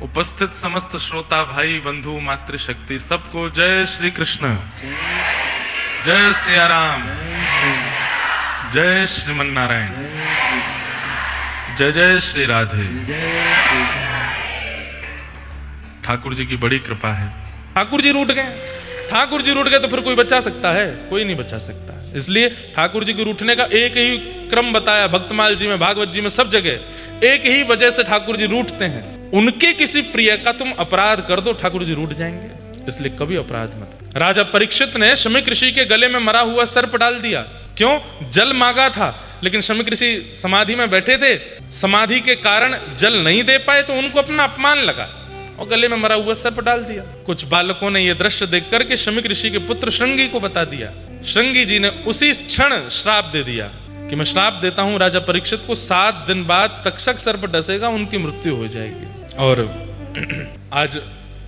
उपस्थित समस्त श्रोता भाई बंधु मातृशक्ति सबको जय श्री कृष्ण, जय सिया राम, जय श्रीमन नारायण, जय जय श्री राधे। ठाकुर जी की बड़ी कृपा है। ठाकुर जी रूठ गए, ठाकुर जी रूठ गए तो फिर कोई बचा सकता है? कोई नहीं बचा सकता। इसलिए ठाकुर जी के रूठने का एक ही क्रम बताया भक्तमाल जी में, भागवत जी में, सब जगह एक ही वजह से ठाकुर जी रूठते हैं। उनके किसी प्रिय का तुम अपराध कर दो, ठाकुर जी रूठ जाएंगे। इसलिए कभी अपराध मत। राजा परीक्षित ने शमीक ऋषि के गले में मरा हुआ सर्प डाल दिया। क्यों? जल मांगा था, लेकिन शमीक ऋषि समाधि में बैठे थे, समाधि के कारण जल नहीं दे पाए, तो उनको अपना अपमान लगा और गले में मरा हुआ सर्प डाल दिया। कुछ बालकों ने यह दृश्य देख करके शमीक ऋषि के पुत्र श्रृंगी को बता दिया। श्रृंगी जी ने उसी क्षण श्राप दे दिया कि मैं श्राप देता हूं राजा परीक्षित को, 7 दिन बाद तक्षक सर्प डसेगा, उनकी मृत्यु हो जाएगी। और आज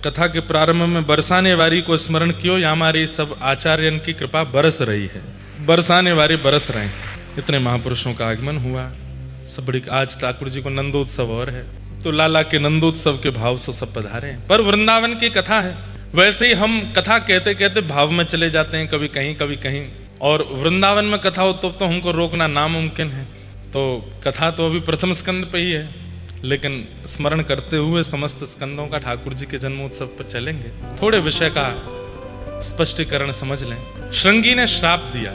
कथा के प्रारंभ में बरसाने वारी को स्मरण कियो, या हमारी सब आचार्यन की कृपा बरस रही है। बरसाने वारी बरस रहे हैं। इतने महापुरुषों का आगमन हुआ। सब बड़ी आज ठाकुर जी को नंदोत्सव और है, तो लाला के नंदोत्सव के भाव से सब पधारे हैं। पर वृंदावन की कथा है, वैसे ही हम कथा कहते कहते भाव में चले जाते हैं, कभी कहीं कभी कहीं। और वृंदावन में कथा हो तो हमको रोकना नामुमकिन है। तो कथा तो अभी प्रथम स्कंद पे ही है, लेकिन स्मरण करते हुए समस्त स्कंदों का ठाकुर जी के जन्मोत्सव पर चलेंगे। थोड़े विषय का स्पष्टीकरण समझ लें। श्रृंगी ने श्राप दिया,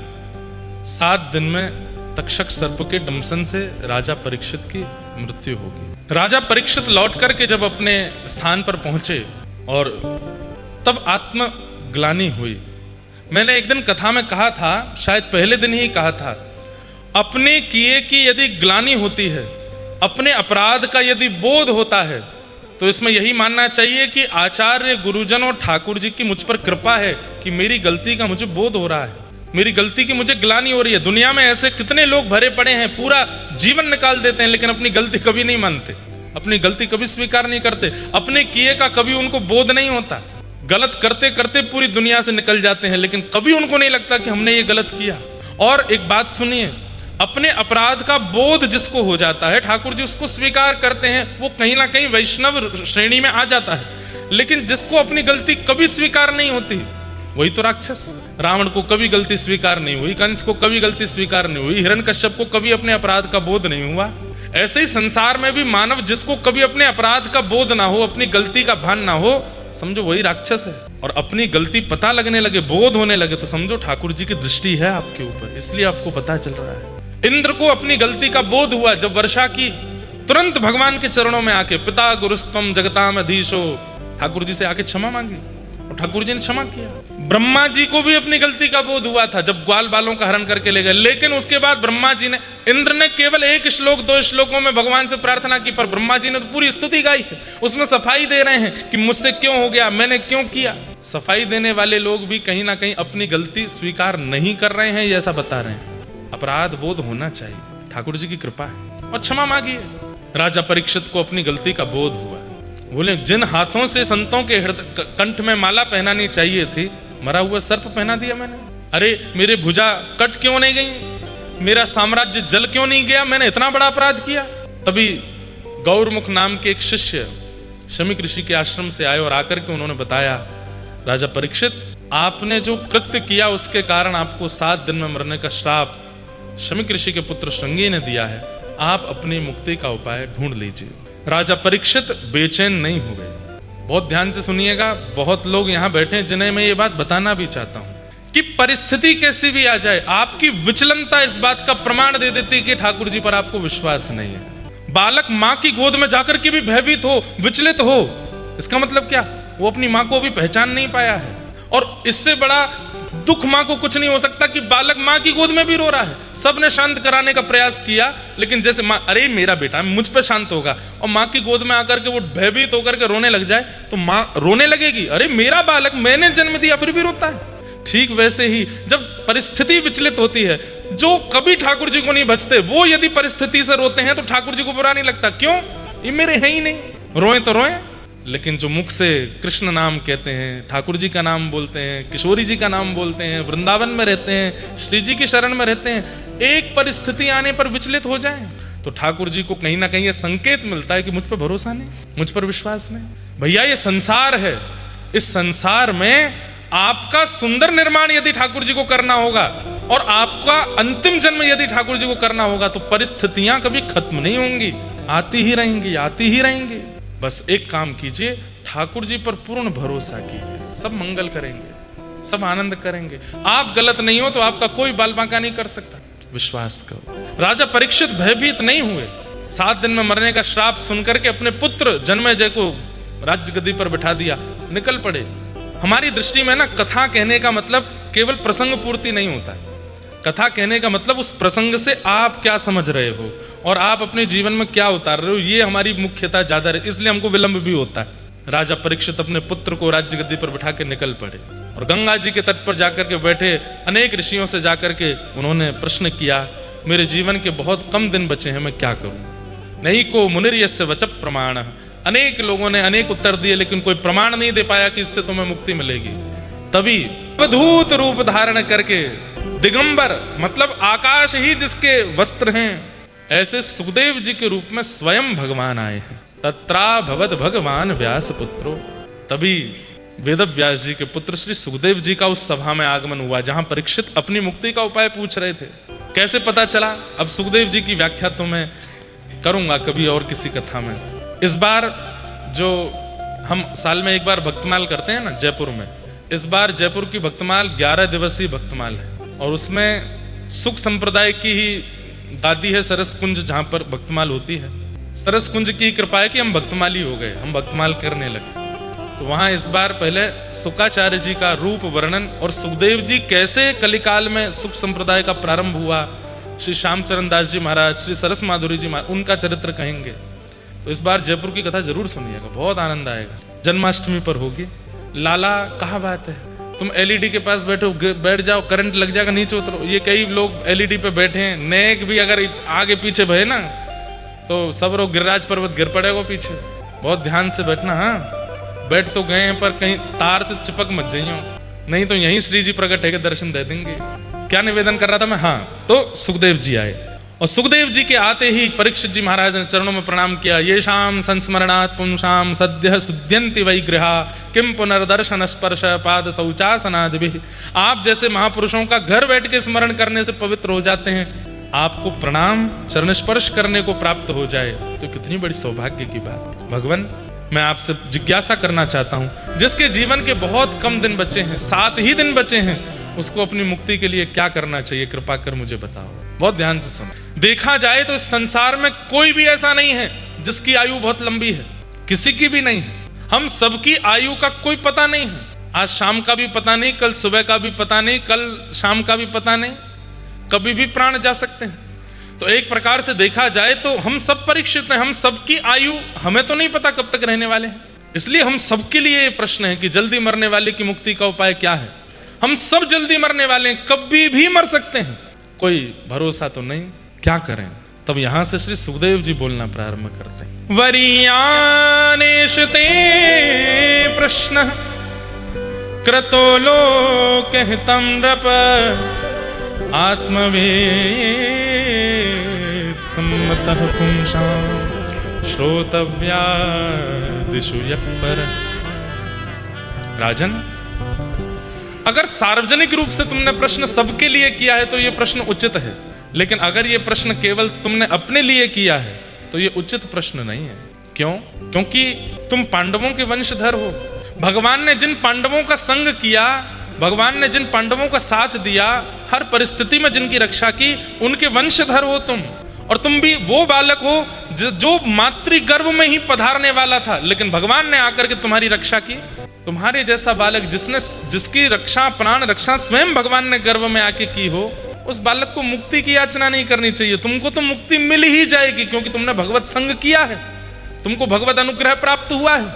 7 दिन में तक्षक सर्प के दंशन से राजा परीक्षित की मृत्यु होगी। राजा परीक्षित लौट करके जब अपने स्थान पर पहुंचे और तब आत्मग्लानि हुई। मैंने एक दिन कथा में कहा था, शायद पहले दिन ही कहा था, अपने किए की यदि ग्लानि होती है, अपने अपराध का यदि बोध होता है, तो इसमें यही मानना चाहिए कि आचार्य गुरुजन और ठाकुर जी की मुझ पर कृपा है कि मेरी गलती का मुझे बोध हो रहा है, मेरी गलती की मुझे ग्लानि हो रही है। दुनिया में ऐसे कितने लोग भरे पड़े हैं, पूरा जीवन निकाल देते हैं, लेकिन अपनी गलती कभी नहीं मानते, अपनी गलती कभी स्वीकार नहीं करते, अपने किए का कभी उनको बोध नहीं होता। गलत करते करते पूरी दुनिया से निकल जाते हैं, लेकिन कभी उनको नहीं लगता कि हमने ये गलत किया। और एक बात सुनिए, अपने अपराध का बोध जिसको हो जाता है, ठाकुर जी उसको स्वीकार करते हैं, वो कहीं ना कहीं वैष्णव श्रेणी में आ जाता है। लेकिन जिसको अपनी गलती कभी स्वीकार नहीं होती, वही तो राक्षस। रावण को कभी गलती स्वीकार नहीं हुई, कंस को कभी गलती स्वीकार नहीं हुई, हिरण्यकश्यप को कभी अपने अपराध का बोध नहीं हुआ। ऐसे ही संसार में भी मानव जिसको कभी अपने अपराध का बोध ना हो, अपनी गलती का भान ना हो, समझो वही राक्षस है। और अपनी गलती पता लगने लगे, बोध होने लगे, तो समझो ठाकुर जी की दृष्टि है आपके ऊपर, इसलिए आपको पता चल रहा है। इंद्र को अपनी गलती का बोध हुआ जब वर्षा की, तुरंत भगवान के चरणों में आके पिता गुरुस्तम जगताम अधीशो, ठाकुर जी से आके क्षमा मांगी और ठाकुर जी ने क्षमा किया। ब्रह्मा जी को भी अपनी गलती का बोध हुआ था जब ग्वाल बालों का हरण करके ले गए, लेकिन उसके बाद ब्रह्मा जी ने, इंद्र ने केवल 1 श्लोक 2 श्लोकों में भगवान से प्रार्थना की, पर ब्रह्मा जी ने तो पूरी स्तुति गाई है। उसमें सफाई दे रहे हैं कि मुझसे क्यों हो गया, मैंने क्यों किया। सफाई देने वाले लोग भी कहीं ना कहीं अपनी गलती स्वीकार नहीं कर रहे हैं, ये ऐसा बता रहे हैं। अपराध बोध होना चाहिए, ठाकुर जी की कृपा है, और क्षमा मांगिए। राजा परीक्षित को अपनी गलती का बोध हुआ। बोले जिन हाथों से संतों के कंठ में माला पहनानी चाहिए थी, मरा हुआ सर्प पहना दिया मैंने। अरे मेरे भुजा कट क्यों नहीं गई, मेरा साम्राज्य जल क्यों नहीं गया, मैंने इतना बड़ा अपराध किया। तभी गौरमुख नाम के एक शिष्य शमीक ऋषि के आश्रम से आए और आकर के उन्होंने बताया, राजा परीक्षित, आपने जो कृत्य किया उसके कारण आपको 7 दिन में मरने का श्राप शमीक ऋषि के पुत्र श्रृंगी ने दिया है, आप अपनी मुक्ति का उपाय ढूंढ लीजिए। राजा परीक्षित बेचैन नहीं हो गए। बहुत ध्यान से सुनिएगा, बहुत लोग यहाँ बैठे हैं जिन्हें मैं ये बात बताना भी चाहता हूँ कि परिस्थिति कैसी भी आ जाए, आपकी विचलनता इस बात का प्रमाण दे देती कि ठाकुर जी पर आपको विश्वास नहीं है। बालक माँ की गोद में जाकर के भी भयभीत हो, विचलित हो, इसका मतलब क्या, वो अपनी माँ को भी पहचान नहीं पाया है। और इससे बड़ा दुख माँ को कुछ नहीं हो सकता कि बालक माँ की गोद में भी रो रहा है। सबने शांत कराने का प्रयास किया, लेकिन जैसे माँ, अरे मेरा बेटा मुझ पे शांत होगा, और माँ की गोद में आकर के वो भयभीत होकर के रोने लग जाए, तो माँ रोने लगेगी, अरे मेरा बालक, मैंने जन्म दिया फिर भी रोता है। ठीक वैसे ही जब परिस्थिति विचलित होती है, जो कभी ठाकुर जी को नहीं बचते, वो यदि परिस्थिति से रोते हैं तो ठाकुर जी को बुरा नहीं लगता। क्यों? ये मेरे हैं ही नहीं, रोए तो रोए। लेकिन जो मुख से कृष्ण नाम कहते हैं, ठाकुर जी का नाम बोलते हैं, किशोरी जी का नाम बोलते हैं, वृंदावन में रहते हैं, श्री जी की शरण में रहते हैं, एक परिस्थिति आने पर विचलित हो जाएं तो ठाकुर जी को कहीं ना कहीं ये संकेत मिलता है कि मुझ पर भरोसा नहीं, मुझ पर विश्वास नहीं। भैया ये संसार है, इस संसार में आपका सुंदर निर्माण यदि ठाकुर जी को करना होगा और आपका अंतिम जन्म यदि ठाकुर जी को करना होगा तो परिस्थितियां कभी खत्म नहीं होंगी, आती ही रहेंगी, आती ही रहेंगी। बस एक काम कीजिए, ठाकुर जी पर पूर्ण भरोसा कीजिए, सब मंगल करेंगे, सब आनंद करेंगे। आप गलत नहीं हो तो आपका कोई बाल बांका नहीं कर सकता, विश्वास करो। राजा परीक्षित भयभीत नहीं हुए, 7 दिन में मरने का श्राप सुनकर के अपने पुत्र जन्मेजय को राज्य गद्दी पर बिठा दिया, निकल पड़े। हमारी दृष्टि में ना कथा कहने का मतलब केवल प्रसंग पूर्ति नहीं होता। कथा कहने का मतलब उस प्रसंग से आप क्या समझ रहे हो और आप अपने जीवन में क्या उतार रहे हो, ये हमारी मुख्यता ज्यादा है, इसलिए हमको विलंब भी होता है। राजा परीक्षित अपने पुत्र को राज्य गद्दी पर बिठा के निकल पड़े और गंगा जी के तट पर जाकर के बैठे अनेक ऋषियों से जाकर के उन्होंने प्रश्न किया, मेरे जीवन के बहुत कम दिन बचे हैं, मैं क्या करूं? नहीं को मुनिर्यस्य वचः प्रमाण। अनेक लोगों ने अनेक उत्तर दिए लेकिन कोई प्रमाण नहीं दे पाया कि इससे तुम्हें मुक्ति मिलेगी। तभी अवधूत रूप धारण करके दिगंबर मतलब आकाश ही जिसके वस्त्र हैं, ऐसे सुखदेव जी के रूप में स्वयं भगवान आए हैं। तत्रा भवद भगवान व्यास पुत्रो। तभी वेद व्यास जी के पुत्र श्री सुखदेव जी का उस सभा में आगमन हुआ जहां परीक्षित अपनी मुक्ति का उपाय पूछ रहे थे। कैसे पता चला? अब सुखदेव जी की व्याख्या तो मैं करूंगा कभी और किसी कथा में। इस बार जो हम साल में एक बार भक्तमाल करते हैं ना जयपुर में, इस बार जयपुर की भक्तमाल 11 दिवसीय भक्तमाल है और उसमें सुख संप्रदाय की ही दादी है सरस कुंज जहां पर भक्तमाल होती है। सरस कुंज की कृपा है कि हम भक्तमाली हो गए, हम भक्तमाल करने लगे। तो वहां इस बार पहले शुकाचार्य जी का रूप वर्णन और सुखदेव जी कैसे कलिकाल में सुख संप्रदाय का प्रारंभ हुआ, श्री श्यामचरण दास जी महाराज, श्री सरस माधुरी जी महाराज, उनका चरित्र कहेंगे। तो इस बार जयपुर की कथा जरूर सुनिएगा, बहुत आनंद आएगा। जन्माष्टमी पर होगी। लाला कहाँ बात है, तुम एलईडी के पास बैठो, बैठ जाओ, करंट लग जाएगा, नीचे उतरो। ये कई लोग एलईडी पे बैठे हैं, नेक भी अगर आगे पीछे भय ना तो सब लोग गिरिराज पर्वत गिर पड़ेगा पीछे। बहुत ध्यान से बैठना। हाँ, बैठ तो गए हैं पर कहीं तार से चिपक मत जाइयो, नहीं तो यहीं श्री जी प्रकट है के दर्शन दे देंगे। क्या निवेदन कर रहा था मैं? हाँ, तो सुखदेव जी आए और सुखदेव जी के आते ही परीक्षित जी महाराज ने चरणों में प्रणाम किया। ये शाम संस्मरणात् पुंसाम सद्य सुद्यंति वैग्रहा किम पुनर्दर्शन स्पर्श पाद शौचासनादिभिः। आप जैसे महापुरुषों का घर बैठ के स्मरण करने से पवित्र हो जाते हैं, आपको प्रणाम चरण स्पर्श करने को प्राप्त हो जाए तो कितनी बड़ी सौभाग्य की बात। भगवान, मैं आपसे जिज्ञासा करना चाहता हूं, जिसके जीवन के बहुत कम दिन बचे हैं, 7 ही दिन बचे हैं, उसको अपनी मुक्ति के लिए क्या करना चाहिए, कृपा कर मुझे बताओ। बहुत ध्यान से सुनो। देखा जाए तो इस संसार में कोई भी ऐसा नहीं है जिसकी आयु बहुत लंबी है, किसी की भी नहीं है। हम सबकी आयु का कोई पता नहीं है। आज शाम का भी पता नहीं, कल सुबह का भी पता नहीं, कल शाम का भी पता नहीं, कभी भी प्राण जा सकते हैं। तो एक प्रकार से देखा जाए तो हम सब परीक्षित हैं, हम सबकी आयु हमें तो नहीं पता कब तक रहने वाले हैं। इसलिए हम सबके लिए ये प्रश्न है कि जल्दी मरने वाले की मुक्ति का उपाय क्या है। हम सब जल्दी मरने वाले हैं, कभी भी मर सकते हैं, कोई भरोसा तो नहीं, क्या करें। तब यहां से श्री सुखदेव जी बोलना प्रारंभ करते हैं। वरीयानेशते प्रश्न क्रतो लोकहितं नृप आत्मवेद सम्मतः पुंसां श्रोतव्या दिशु यः परः। राजन, अगर सार्वजनिक रूप से तुमने प्रश्न सबके लिए किया है तो यह प्रश्न उचित है, लेकिन अगर यह प्रश्न केवल तुमने अपने लिए किया है तो यह उचित प्रश्न नहीं है। क्यों? क्योंकि तुम पांडवों के वंशधर हो। भगवान ने जिन पांडवों का संग किया, भगवान ने जिन पांडवों का साथ दिया, हर परिस्थिति में जिनकी रक्षा की, उनके वंशधर हो तुम। और तुम भी वो बालक हो जो मातृ गर्भ में ही पधारने वाला था, लेकिन भगवान ने आकर के तुम्हारी रक्षा की। तुम्हारे जैसा बालक जिसकी रक्षा, प्राण रक्षा स्वयं भगवान ने गर्भ में आके की हो, उस बालक को मुक्ति की याचना नहीं करनी चाहिए। तुमको तो मुक्ति मिल ही जाएगी क्योंकि तुमने भगवत संग किया है, तुमको भगवत अनुग्रह प्राप्त हुआ है,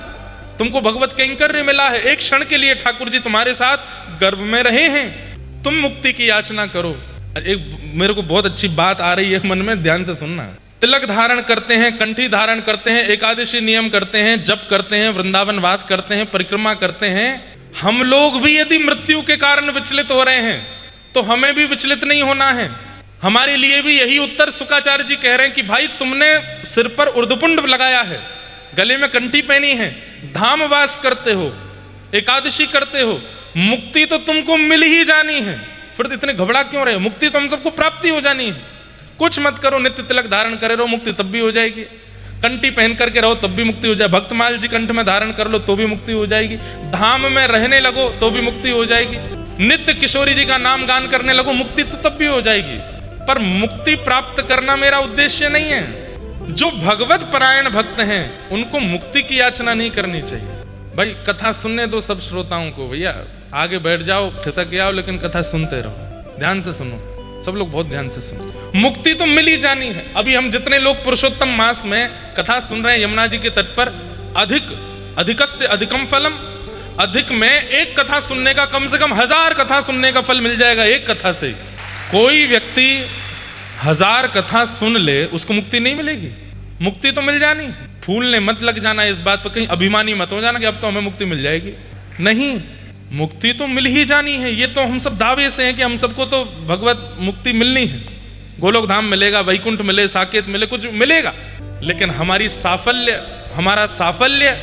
तुमको भगवत कैंकर्य मिला है। एक क्षण के लिए ठाकुर जी तुम्हारे साथ गर्भ में रहे हैं, तुम मुक्ति की याचना करो। एक मेरे को बहुत अच्छी बात आ रही है मन में, ध्यान से सुनना। तिलक धारण करते हैं, कंठी धारण करते हैं, एकादशी नियम करते हैं, जप करते हैं, वृंदावन वास करते हैं, परिक्रमा करते हैं। हम लोग भी यदि मृत्यु के कारण विचलित हो रहे हैं तो हमें भी विचलित नहीं होना है। हमारे लिए भी यही उत्तर शुक्राचार्य जी कह रहे हैं कि भाई तुमने सिर पर उर्धपुंड लगाया है, गले में कंठी पहनी है, धामवास करते हो, एकादशी करते हो, मुक्ति तो तुमको मिल ही जानी है, फिर इतने घबरा क्यों रहे हो? मुक्ति तो हम सबको प्राप्ति हो जानी है। कुछ मत करो, नित्य तिलक धारण करे रहो, मुक्ति तब भी हो जाएगी। कंठी पहन करके रहो तब भी मुक्ति हो जाए, भक्तमाल जी कंठ में धारण कर लो तो भी मुक्ति हो जाएगी, धाम में रहने लगो तो भी मुक्ति हो जाएगी, नित्य किशोरी जी का नाम गान करने लगो, मुक्ति तो तब भी हो जाएगी। पर मुक्ति प्राप्त करना मेरा उद्देश्य नहीं है। जो भगवत परायण भक्त हैं उनको मुक्ति की याचना नहीं करनी चाहिए। भाई कथा सुनने दो सब श्रोताओं को, भैया आगे बैठ जाओ, खिसक आओ, लेकिन कथा सुनते रहो, ध्यान से सुनो, सब लोग बहुत ध्यान से सुनो। मुक्ति तो मिल ही जानी है। अभी हम जितने लोग पुरुषोत्तम मास में कथा सुन रहे हैं यमुना जी के तट पर, अधिकस्य अधिकम फलम, अधिक में एक कथा सुनने का कम से कम 1000 कथा सुनने का फल मिल जाएगा एक कथा से। कोई व्यक्ति 1000 कथा सुन ले उसको मुक्ति नहीं मिलेगी, मुक्ति तो मिल जानी। फूलने मत लग जाना इस बात पर, कहीं अभिमानी मत हो जाना कि अब तो हमें मुक्ति मिल जाएगी, नहीं, मुक्ति तो मिल ही जानी है। ये तो हम सब दावे से हैं कि हम सबको तो भगवत मुक्ति मिलनी है, गोलोक धाम मिलेगा, वैकुंठ मिले, साकेत मिले, कुछ मिलेगा, लेकिन हमारा साफल्य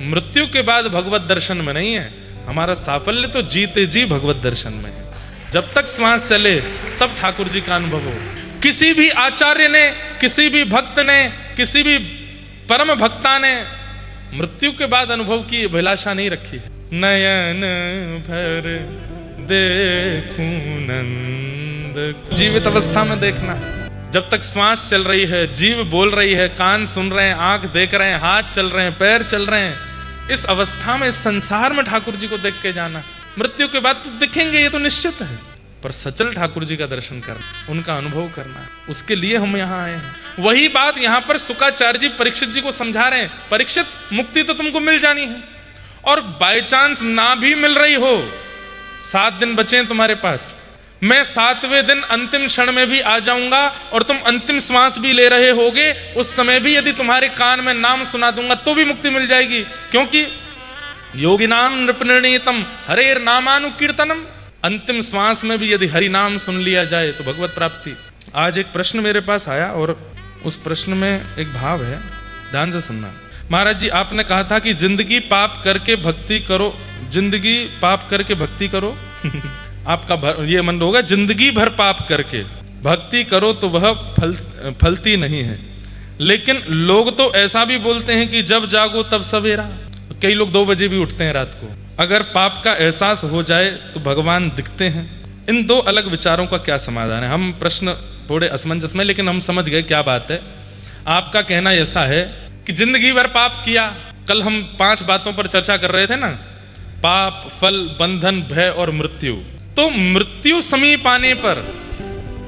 मृत्यु के बाद भगवत दर्शन में नहीं है, हमारा साफल्य तो जीते जी भगवत दर्शन में है। जब तक श्वास चले तब ठाकुर जी का अनुभव हो। किसी भी आचार्य ने, किसी भी भक्त ने, किसी भी परम भक्ता ने मृत्यु के बाद अनुभव की अभिलाषा नहीं रखी है। नयन भर देखूं नंद, जीवित अवस्था में देखना, जब तक श्वास चल रही है, जीव बोल रही है, कान सुन रहे हैं, आंख देख रहे हैं, हाथ चल रहे हैं, पैर चल रहे हैं, इस अवस्था में, इस संसार में ठाकुर जी को देख के जाना। मृत्यु के बाद तो दिखेंगे, ये तो निश्चित है, पर सचल ठाकुर जी का दर्शन करना, उनका अनुभव करना, उसके लिए हम यहाँ आए हैं। वही बात यहाँ पर शुक्राचार्य जी परीक्षित जी को समझा रहे हैं। परीक्षित, मुक्ति तो तुमको मिल जानी है, और बाय चांस ना भी मिल रही हो, 7 दिन बचे हैं तुम्हारे पास, मैं 7वें दिन अंतिम क्षण में भी आ जाऊंगा और तुम अंतिम श्वास भी ले रहे होगे, उस समय भी यदि तुम्हारे कान में नाम सुना दूंगा तो भी मुक्ति मिल जाएगी। क्योंकि योगिनाम नृपनिर्णीतम हरेर नामानुकीर्तनम, अंतिम श्वास में भी यदि हरि नाम सुन लिया जाए तो भगवत प्राप्ति। आज एक प्रश्न मेरे पास आया और उस प्रश्न में एक भाव है, ध्यान से सुनना। महाराज जी, आपने कहा था कि जिंदगी पाप करके भक्ति करो, जिंदगी पाप करके भक्ति करो आपका ये मन होगा, जिंदगी भर पाप करके भक्ति करो तो वह फलती नहीं है। लेकिन लोग तो ऐसा भी बोलते हैं कि जब जागो तब सवेरा, कई लोग 2 बजे भी उठते हैं रात को। अगर पाप का एहसास हो जाए तो भगवान दिखते हैं। इन 2 अलग विचारों का क्या समाधान है? हम प्रश्न थोड़े असमंजस में, लेकिन हम समझ गए क्या बात है। आपका कहना ऐसा है कि जिंदगी भर पाप किया, कल हम 5 बातों पर चर्चा कर रहे थे ना, पाप, फल, बंधन, भय और मृत्यु। तो मृत्यु समीप आने पर,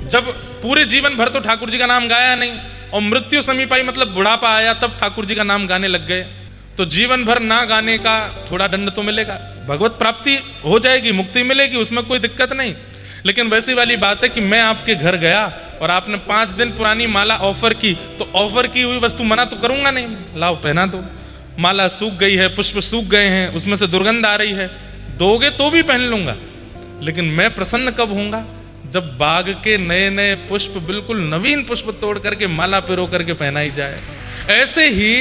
जब पूरे जीवन भर तो ठाकुर जी का नाम गाया नहीं, और मृत्यु समीप आई मतलब बुढ़ापा आया तब ठाकुर जी का नाम गाने लग गए, तो जीवन भर ना गाने का थोड़ा दंड तो मिलेगा, भगवत प्राप्ति हो जाएगी, मुक्ति मिलेगी, उसमें कोई दिक्कत नहीं। लेकिन वैसी वाली बात है कि मैं आपके घर गया और आपने 5 दिन पुरानी माला ऑफर की, तो ऑफर की हुई वस्तु मना तो करूंगा नहीं, लाओ पहना दो। माला सूख गई है, पुष्प सूख गए हैं, उसमें से दुर्गंध आ रही है, दोगे तो भी पहन लूंगा। लेकिन मैं प्रसन्न कब होऊंगा? जब बाग के नए नए पुष्प, बिल्कुल नवीन पुष्प तोड़ करके माला पिरो करके पहनाई जाए। ऐसे ही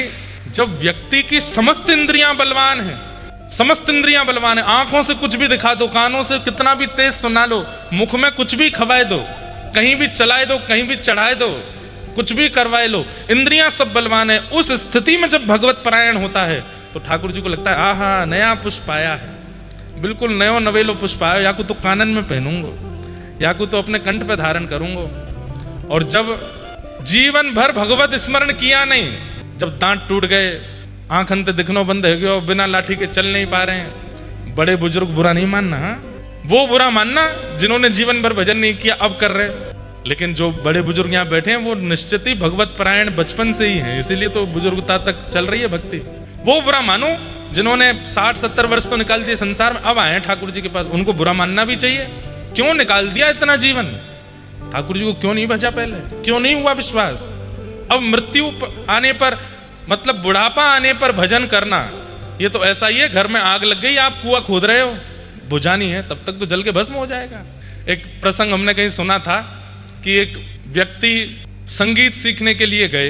जब व्यक्ति की समस्त इंद्रियां बलवान है, समस्त इंद्रियां बलवान है, आंखों से कुछ भी दिखा दो, कानों से कितना भी तेज सुना लो, मुख में कुछ भी खवाए दो, कहीं भी चलाए दो, कहीं भी चढ़ाए दो, कुछ भी करवाए लो, इंद्रियां सब बलवान है। उस स्थिति में जब भगवत परायण होता है तो ठाकुर जी को लगता है आहा नया पुष्प आया है, बिल्कुल नयो नवेलो पुष्प आया, या को तो कानन में पहनूंगो, या को तो अपने कंठ पे धारण करूंगो। और जब जीवन भर भगवत स्मरण किया नहीं, जब दांत टूट गए, आंख अंत दिखनो बंद हो गया, बिना लाठी के चल नहीं पा रहे हैं, बड़े बुजुर्ग बुरा नहीं मानना, हाँ? वो बुरा मानना जिन्होंने जीवन भर भजन नहीं किया अब कर रहे। लेकिन जो बड़े बुजुर्ग यहाँ बैठे हैं वो निश्चित ही भगवत परायण बचपन से ही है, इसीलिए तो बुजुर्गता तक चल रही है भक्ति। वो बुरा मानो जिन्होंने 60-70 वर्ष तो निकाल दिए संसार में, अब आए हैं ठाकुर जी के पास, उनको बुरा मानना भी चाहिए। क्यों निकाल दिया इतना जीवन? ठाकुर जी को क्यों नहीं भजा पहले? क्यों नहीं हुआ विश्वास? अब मृत्यु आने पर, मतलब बुढ़ापा आने पर भजन करना, ये तो ऐसा ही है, घर में आग लग गई, आप कुआं खोद रहे हो, बुझानी है, तब तक तो जल के भस्म हो जाएगा। एक प्रसंग हमने कहीं सुना था कि एक व्यक्ति संगीत सीखने के लिए गए,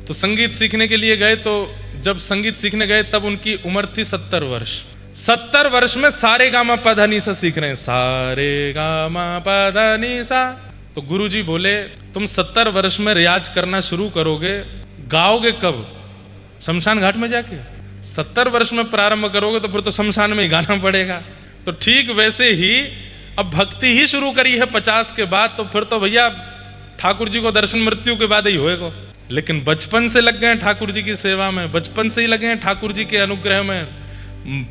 तो संगीत सीखने के लिए गए तो जब संगीत सीखने गए तब उनकी उम्र थी 70 वर्ष। 70 वर्ष में सारे गामा पधा नी सा सीख रहे हैं, सारे गामा पधा नी सा। तो गुरुजी बोले तुम 70 वर्ष में रियाज करना शुरू करोगे, गाओगे कब? शमशान घाट में जाके। 70 वर्ष में प्रारंभ करोगे तो फिर तो शमशान में ही गाना पड़ेगा। तो ठीक वैसे ही अब भक्ति ही शुरू करी है 50 के बाद, तो फिर तो भैया ठाकुर जी को दर्शन मृत्यु के बाद ही होएगा। लेकिन बचपन से लग गए ठाकुर जी की सेवा में, बचपन से ही लगे हैं ठाकुर जी के अनुग्रह में।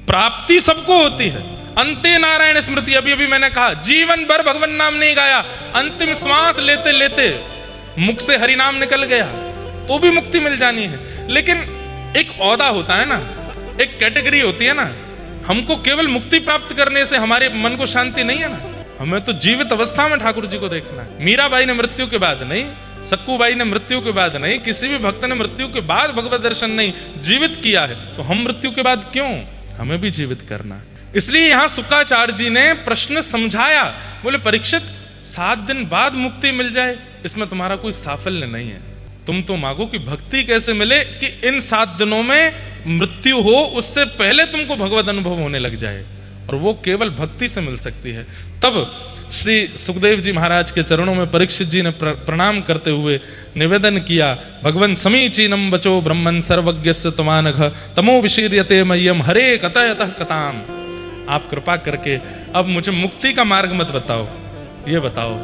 प्राप्ति सबको होती है। अंते नारायण स्मृति, अभी अभी मैंने कहा जीवन भर भगवान नाम नहीं गाया, अंतिम श्वास लेते लेते मुख से हरि नाम निकल गया तो भी मुक्ति मिल जानी है। लेकिन एक औदा होता है ना, एक कैटेगरी होती है ना। हमको केवल मुक्ति प्राप्त करने से हमारे मन को शांति नहीं है ना, हमें तो जीवित अवस्था में ठाकुर जी को देखना है। मीराबाई ने मृत्यु के बाद नहीं, सक्कूबाई ने मृत्यु के बाद नहीं, किसी भी भक्त ने मृत्यु के बाद भगवत दर्शन नहीं, जीवित किया है। तो हम मृत्यु के बाद क्यों? हमें भी जीवित करना है। इसलिए यहां शुक्राचार्य जी ने प्रश्न समझाया। बोले परीक्षित 7 दिन बाद मुक्ति मिल जाए, इसमें तुम्हारा कोई साफल्य नहीं है। तुम तो मांगो कि भक्ति कैसे मिले कि इन 7 दिनों में मृत्यु हो, उससे पहले तुमको भगवत अनुभव होने लग जाए, और वो केवल भक्ति से मिल सकती है। तब श्री सुखदेव जी महाराज के चरणों में परीक्षित जी ने प्रणाम करते हुए निवेदन किया, भगवन् समीचीनम बचो ब्रह्मन् सर्वज्ञस्य तमानघ तमो विशीर्यते मह्यम हरे कतयतः कताम। आप कृपा करके अब मुझे मुक्ति का मार्ग मत बताओ, ये बताओ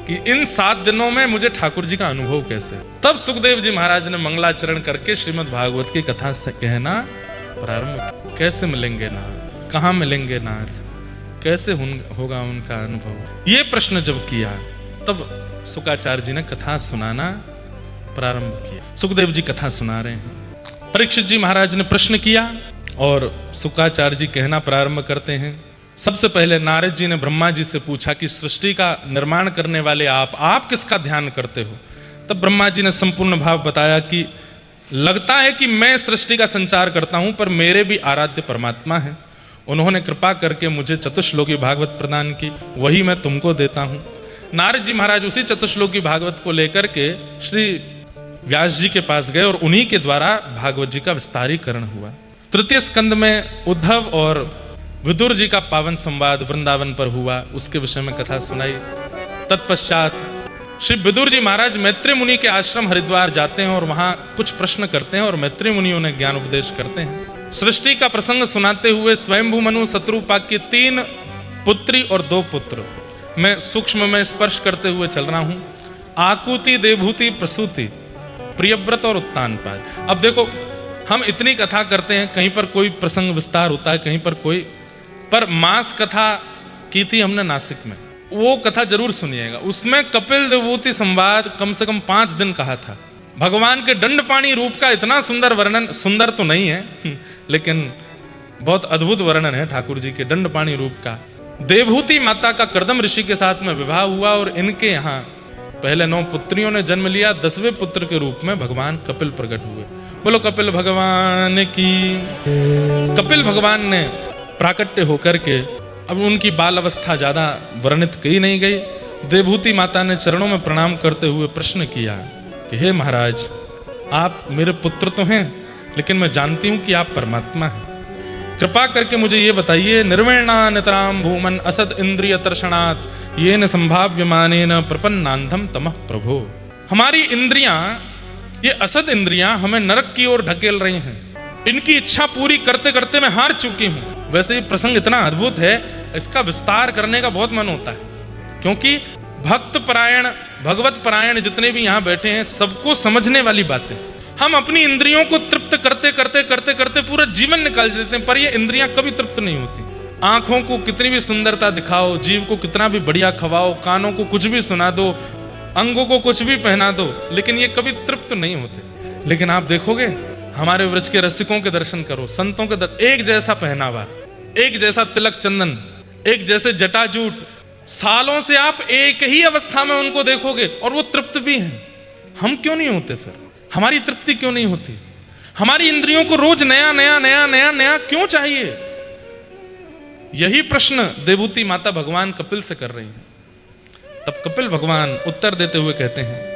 कि इन 7 दिनों में मुझे ठाकुर जी का अनुभव कैसे। तब सुखदेव जी महाराज ने मंगलाचरण करके श्रीमद् भागवत की कथा से कहना प्रारंभ। कैसे मिलेंगे नाथ, कहाँ मिलेंगे नाथ, कैसे होगा उनका अनुभव, ये प्रश्न जब किया तब शुक्राचार्य जी ने कथा सुनाना प्रारंभ किया। सुखदेव जी कथा सुना रहे हैं, परीक्षित जी महाराज ने प्रश्न किया और शुक्राचार्य जी कहना प्रारंभ करते हैं। सबसे पहले नारद जी ने ब्रह्मा जी से पूछा कि सृष्टि का निर्माण करने वाले आप किसका ध्यान करते हो? तब ब्रह्मा जी ने संपूर्ण भाव बताया कि लगता है कि मैं सृष्टि का संचार करता हूं, पर मेरे भी आराध्य परमात्मा है। उन्होंने कृपा करके मुझे चतुश्लोकी भागवत प्रदान की, वही मैं तुमको देता हूं। नारद जी महाराज उसी चतुश्लोकी भागवत को लेकर के श्री व्यास जी के पास गए और उन्हीं के द्वारा भागवत जी का विस्तारीकरण हुआ। तृतीय स्कंद में उद्धव और विदुर जी का पावन संवाद वृंदावन पर हुआ, उसके विषय में कथा सुनाई। तत्पश्चात श्री विदुर जी महाराज मैत्री मुनि के आश्रम हरिद्वार जाते हैं और वहां कुछ प्रश्न करते हैं और मैत्री मुनि उन्हें ज्ञान उपदेश करते हैं। सृष्टि का प्रसंग सुनाते हुए स्वयंभू मनु शत्रुपाक की 3 पुत्री और 2 पुत्र मैं सूक्ष्म में स्पर्श करते हुए चल रहा हूं। आकुति, देवभूति, प्रसूति, प्रियव्रत और उत्तानपाद। अब देखो हम इतनी कथा करते हैं, कहीं पर कोई प्रसंग विस्तार होता है, कहीं पर कोई, पर मास कथा की थी हमने नासिक में, वो कथा जरूर सुनिएगा। उसमें कपिल देवभूति संवाद कम से कम 5 दिन कहा था। भगवान के दंडपाणी रूप का इतना सुंदर वर्णन, सुंदर तो नहीं है लेकिन बहुत अद्भुत वर्णन है ठाकुर जी के दंडपाणी रूप का। देवभूति माता का कर्दम ऋषि के साथ में विवाह हुआ और इनके यहाँ पहले 9 पुत्रियों ने जन्म लिया। 10वें पुत्र के रूप में भगवान कपिल प्रकट हुए। बोलो कपिल भगवान की। कपिल भगवान ने प्राकट्य होकर के, अब उनकी बाल अवस्था ज्यादा वर्णित की नहीं गई। देवभूति माता ने चरणों में प्रणाम करते हुए प्रश्न किया कि हे महाराज, आप मेरे पुत्र तो हैं, लेकिन मैं जानती हूं कि आप परमात्मा हैं। कृपा करके मुझे ये बताइए, निर्वेणा नितराम भूमन असद इंद्रिय तर्षणात् येन संभाव्यमानेन प्रपन्नांधम तमः प्रभो। हमारी इंद्रियां, ये असद इंद्रियां हमें नरक की ओर ढकेल रही हैं। इनकी इच्छा पूरी करते करते मैं हार चुकी हूं। वैसे ये प्रसंग इतना अद्भुत है, इसका विस्तार करने का बहुत मन होता है, क्योंकि भक्त परायण, भगवत परायण जितने भी यहाँ बैठे हैं, सबको समझने वाली बातें। हम अपनी इंद्रियों को तृप्त करते करते करते करते पूरा जीवन निकाल देते हैं, पर ये इंद्रियां कभी तृप्त नहीं होती। आंखों को कितनी भी सुंदरता दिखाओ, जीव को कितना भी बढ़िया खवाओ, कानों को कुछ भी सुना दो, अंगों को कुछ भी पहना दो, लेकिन ये कभी तृप्त नहीं होते। लेकिन आप देखोगे हमारे व्रज के रसिकों के दर्शन करो, संतों के एक जैसा पहनावा, एक जैसा तिलक चंदन, एक जैसे जटाजूट, सालों से आप एक ही अवस्था में उनको देखोगे और वो तृप्त भी हैं। हम क्यों नहीं होते? फिर हमारी तृप्ति क्यों नहीं होती? हमारी इंद्रियों को रोज नया नया नया नया नया क्यों चाहिए? यही प्रश्न देवभूति माता भगवान कपिल से कर रही हैं। तब कपिल भगवान उत्तर देते हुए कहते हैं